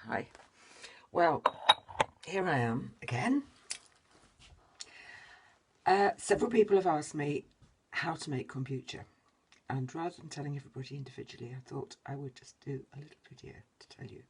Hi. Well, here I am again. Several people have asked me how to make kombucha, and rather than telling everybody individually, I thought I would just do a little video to tell you.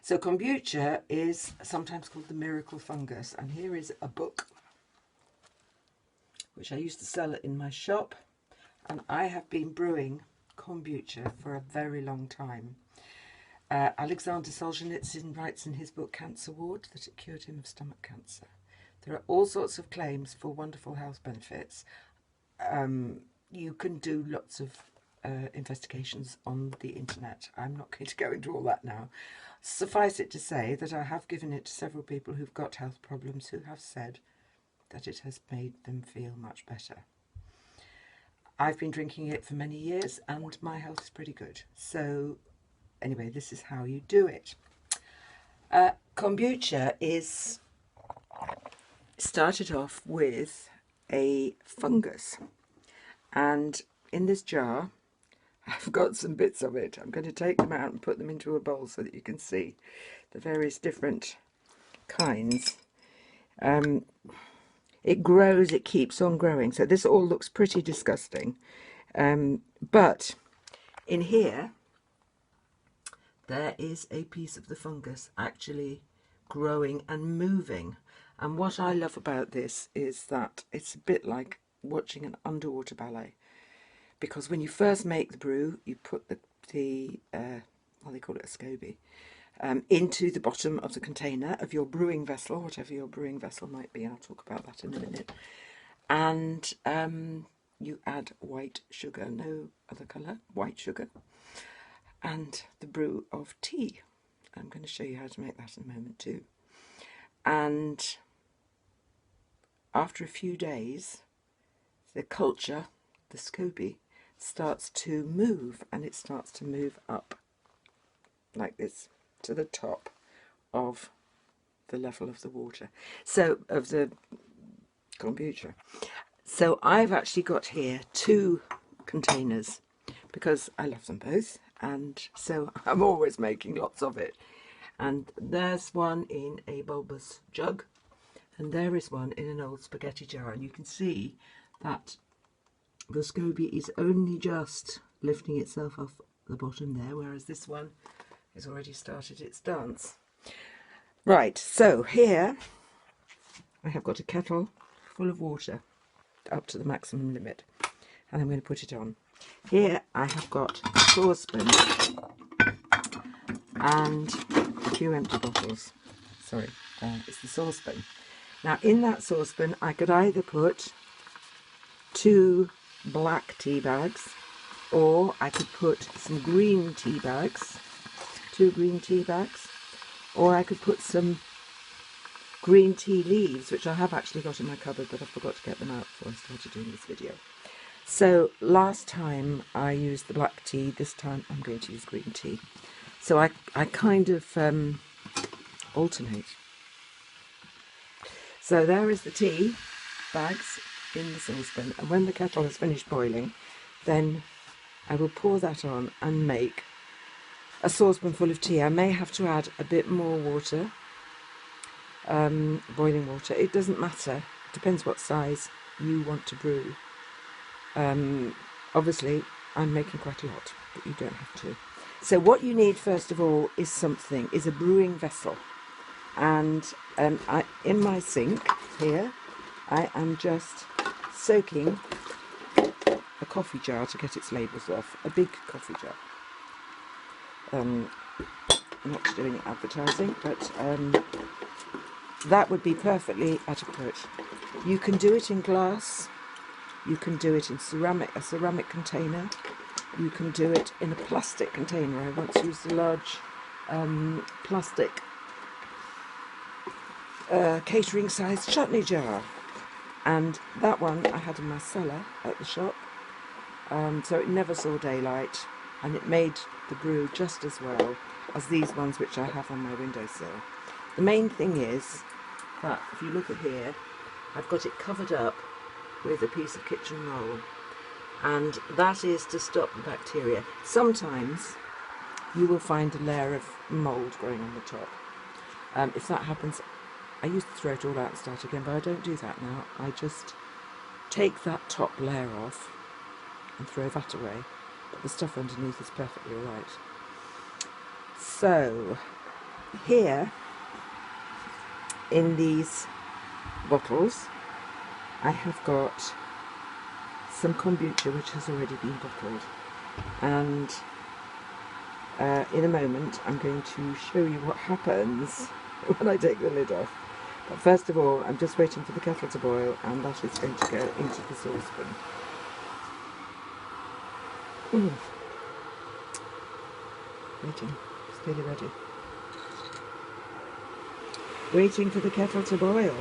So kombucha is sometimes called the miracle fungus, and here is a book which I used to sell in my shop, and I have been brewing kombucha for a very long time. Alexander Solzhenitsyn writes in his book Cancer Ward that it cured him of stomach cancer. There are all sorts of claims for wonderful health benefits. You can do lots of investigations on the internet. I'm not going to go into all that now. Suffice it to say that I have given it to several people who've got health problems who have said that it has made them feel much better. I've been drinking it for many years and my health is pretty good. So anyway, this is how you do it. Kombucha is started off with a fungus, and in this jar I've got some bits of it. I'm going to take them out and put them into a bowl so that you can see the various different kinds. It grows, it keeps on growing, so this all looks pretty disgusting, but in here there is a piece of the fungus actually growing and moving. And what I love about this is that it's a bit like watching an underwater ballet, because when you first make the brew, you put the well, they call it a SCOBY, into the bottom of the container of your brewing vessel, whatever your brewing vessel might be. I'll talk about that in a minute. And you add white sugar, no other colour, white sugar, and the brew of tea. I'm going to show you how to make that in a moment too. And after a few days, the culture, the SCOBY, starts to move, and it starts to move up like this to the top of the level of the water, so of the kombucha. So I've actually got here 2 containers because I love them both, and so I'm always making lots of it. And there's one in a bulbous jug, and there is one in an old spaghetti jar, and you can see that the SCOBY is only just lifting itself off the bottom there, whereas this one has already started its dance. Right, so here I have got a kettle full of water up to the maximum limit, and I'm going to put it on. Here I have got a saucepan and a few empty bottles. Sorry, it's the saucepan. Now in that saucepan I could either put 2 black tea bags, or I could put some green tea bags, 2 green tea bags, or I could put some green tea leaves, which I have actually got in my cupboard, but I forgot to get them out before I started doing this video. So last time I used the black tea, this time I'm going to use green tea. So I kind of alternate. So there is the tea bags in the saucepan, and when the kettle has finished boiling, then I will pour that on and make a saucepan full of tea. I may have to add a bit more water, boiling water. It doesn't matter. It depends what size you want to brew. Obviously, I'm making quite a lot, but you don't have to. So what you need first of all is a brewing vessel. And in my sink here, I am just soaking a coffee jar to get its labels off, a big coffee jar. Not doing advertising, but that would be perfectly adequate. You can do it in glass, you can do it in a ceramic container, you can do it in a plastic container. I once used a large plastic catering sized chutney jar, and that one I had in my cellar at the shop, so it never saw daylight, and it made the brew just as well as these ones which I have on my windowsill. The main thing is that if you look at here, I've got it covered up with a piece of kitchen roll, and that is to stop the bacteria. Sometimes you will find a layer of mould growing on the top. If that happens, I used to throw it all out and start again, but I don't do that now. I just take that top layer off and throw that away, but the stuff underneath is perfectly alright. So here in these bottles I have got some kombucha which has already been bottled, and in a moment I'm going to show you what happens when I take the lid off. But first of all, I'm just waiting for the kettle to boil, and that is going to go into the saucepan. Waiting, it's nearly ready. Waiting for the kettle to boil.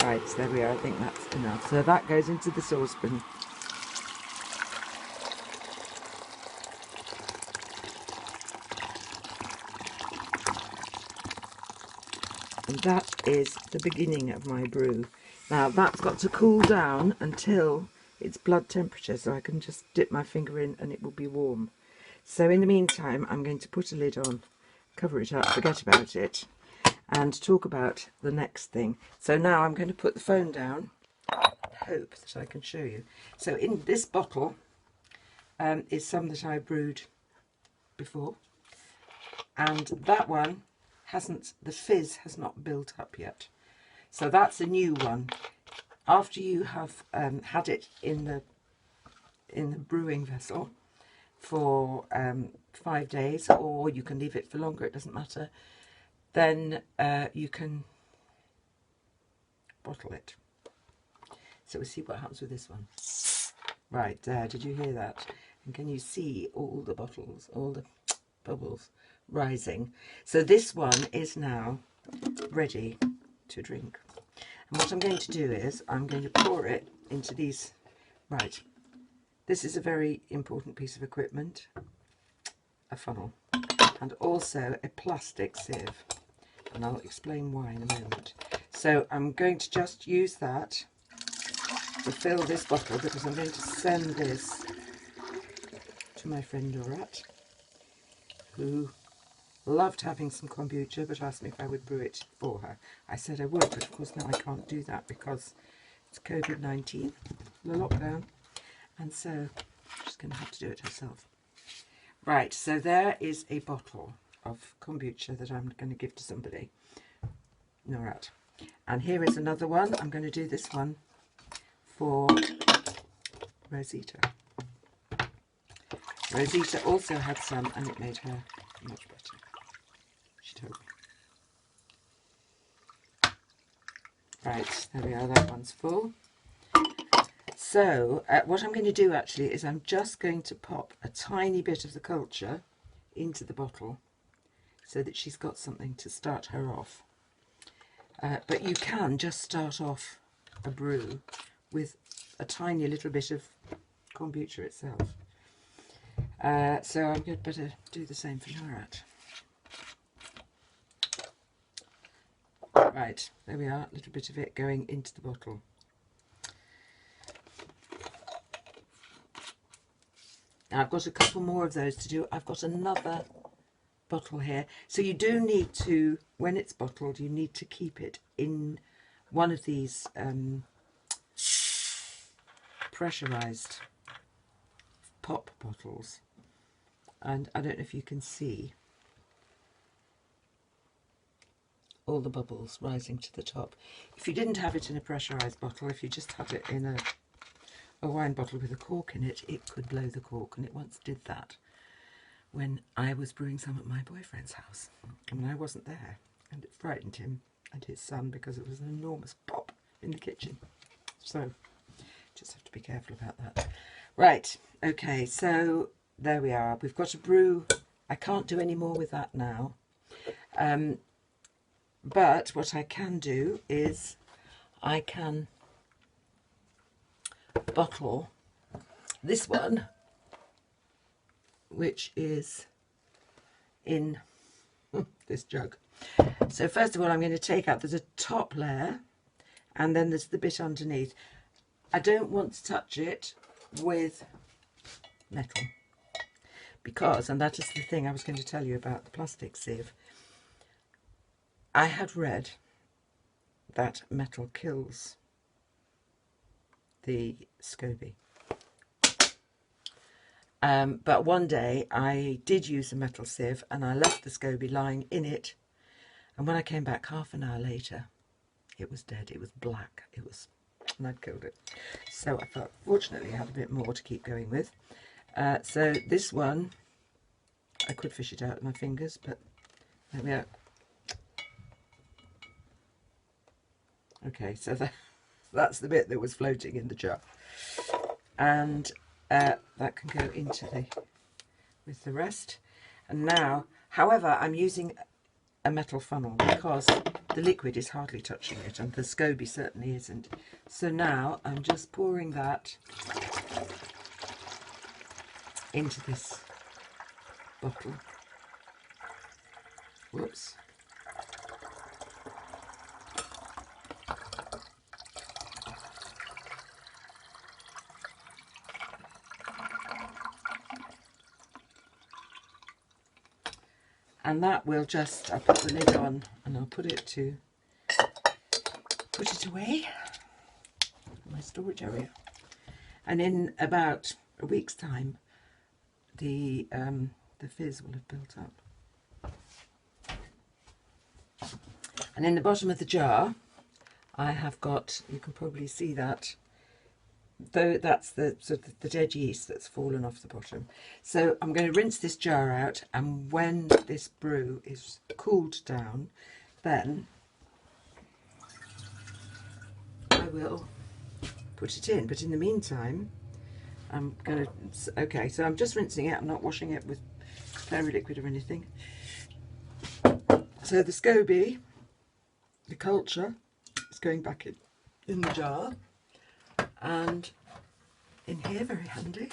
Right, so there we are, I think that's enough. So that goes into the saucepan. And that is the beginning of my brew. Now that's got to cool down until it's blood temperature, so I can just dip my finger in and it will be warm. So in the meantime, I'm going to put a lid on, cover it up, forget about it, and talk about the next thing. So now I'm going to put the phone down, hope that I can show you. So in this bottle is some that I brewed before, and that one hasn't, the fizz has not built up yet. So that's a new one. After you have had it in the brewing vessel for 5 days, or you can leave it for longer, it doesn't matter, then you can bottle it. So we'll see what happens with this one. Right there, did you hear that? And can you see all the bottles, all the bubbles rising? So this one is now ready to drink. And what I'm going to do is I'm going to pour it into these. Right, this is a very important piece of equipment, a funnel, and also a plastic sieve, and I'll explain why in a moment. So I'm going to just use that to fill this bottle, because I'm going to send this to my friend Dorat, who loved having some kombucha but asked me if I would brew it for her. I said I would, but of course now I can't do that because it's COVID-19, the lockdown, and so she's going to have to do it herself. Right, so there is a bottle of kombucha that I'm going to give to somebody, Norat. And here is another one. I'm going to do this one for Rosita. Rosita also had some, and it made her much better, she told me. Right, there we are, that one's full. So what I'm going to do actually is I'm just going to pop a tiny bit of the culture into the bottle so that she's got something to start her off. But you can just start off a brew with a tiny little bit of kombucha itself. So I'm going to better do the same for Norat. Right, there we are, a little bit of it going into the bottle. Now I've got a couple more of those to do. I've got another bottle here. So you do need to, when it's bottled, you need to keep it in one of these pressurized pop bottles. And I don't know if you can see all the bubbles rising to the top. If you didn't have it in a pressurized bottle, if you just had it in a wine bottle with a cork in it, it could blow the cork, and it once did that when I was brewing some at my boyfriend's house, and I wasn't there, and it frightened him and his son because it was an enormous pop in the kitchen. So just have to be careful about that. Right, okay, so there we are. We've got a brew. I can't do any more with that now. But what I can do is I can bottle this one, which is in this jug. So first of all, I'm going to take out, there's a top layer and then there's the bit underneath. I don't want to touch it with metal. Because, and that is the thing I was going to tell you about the plastic sieve, I had read that metal kills the SCOBY. But one day I did use a metal sieve and I left the SCOBY lying in it, and when I came back half an hour later, it was dead. It was black. And I'd killed it. So I thought, fortunately I had a bit more to keep going with. So this one, I could fish it out with my fingers, but there we are. Okay, so that's the bit that was floating in the jar. And that can go into with the rest. And now, however, I'm using a metal funnel because the liquid is hardly touching it and the SCOBY certainly isn't. So now I'm just pouring that into this bottle. Whoops. And that will just, I'll put the lid on and I'll put it away in my storage area. And in about a week's time, the fizz will have built up. And in the bottom of the jar, I have got, you can probably see that, though that's the sort of the dead yeast that's fallen off the bottom. So I'm going to rinse this jar out, and when this brew is cooled down, then I will put it in. But in the meantime, I'm going to, okay, so I'm just rinsing it. I'm not washing it with fairy liquid or anything. So the SCOBY, the culture, is going back in the jar. And in here, very handy,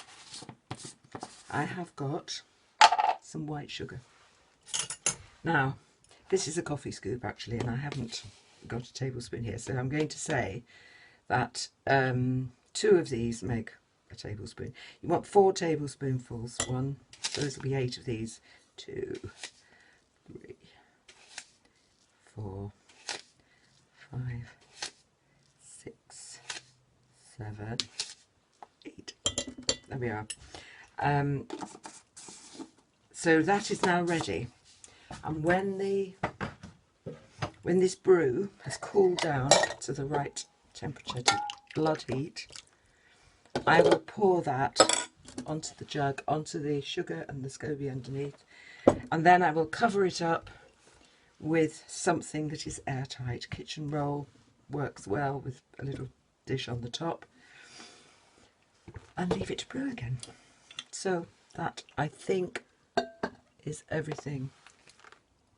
I have got some white sugar. Now, this is a coffee scoop actually, and I haven't got a tablespoon here, so I'm going to say that 2 of these make a tablespoon. You want 4 tablespoonfuls. So this will be 8 of these. 2, 3, 4, 5, 6, 7, 8. There we are. So that is now ready, and when this brew has cooled down to the right temperature to blood heat, I will pour that onto the jug, onto the sugar and the SCOBY underneath, and then I will cover it up with something that is airtight. Kitchen roll works well with a little dish on the top, and leave it to brew again. So that, I think, is everything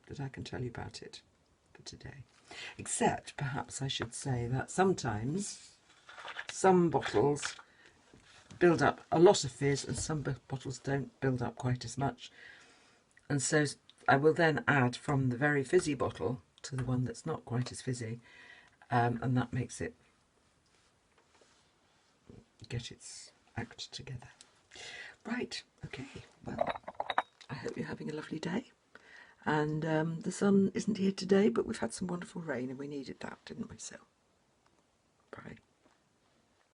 that I can tell you about it for today. Except perhaps I should say that sometimes some bottles build up a lot of fizz and some bottles don't build up quite as much. And so I will then add from the very fizzy bottle to the one that's not quite as fizzy, and that makes it get its act together. Right, okay, well, I hope you're having a lovely day. And the sun isn't here today, but we've had some wonderful rain and we needed that, didn't we? So, bye.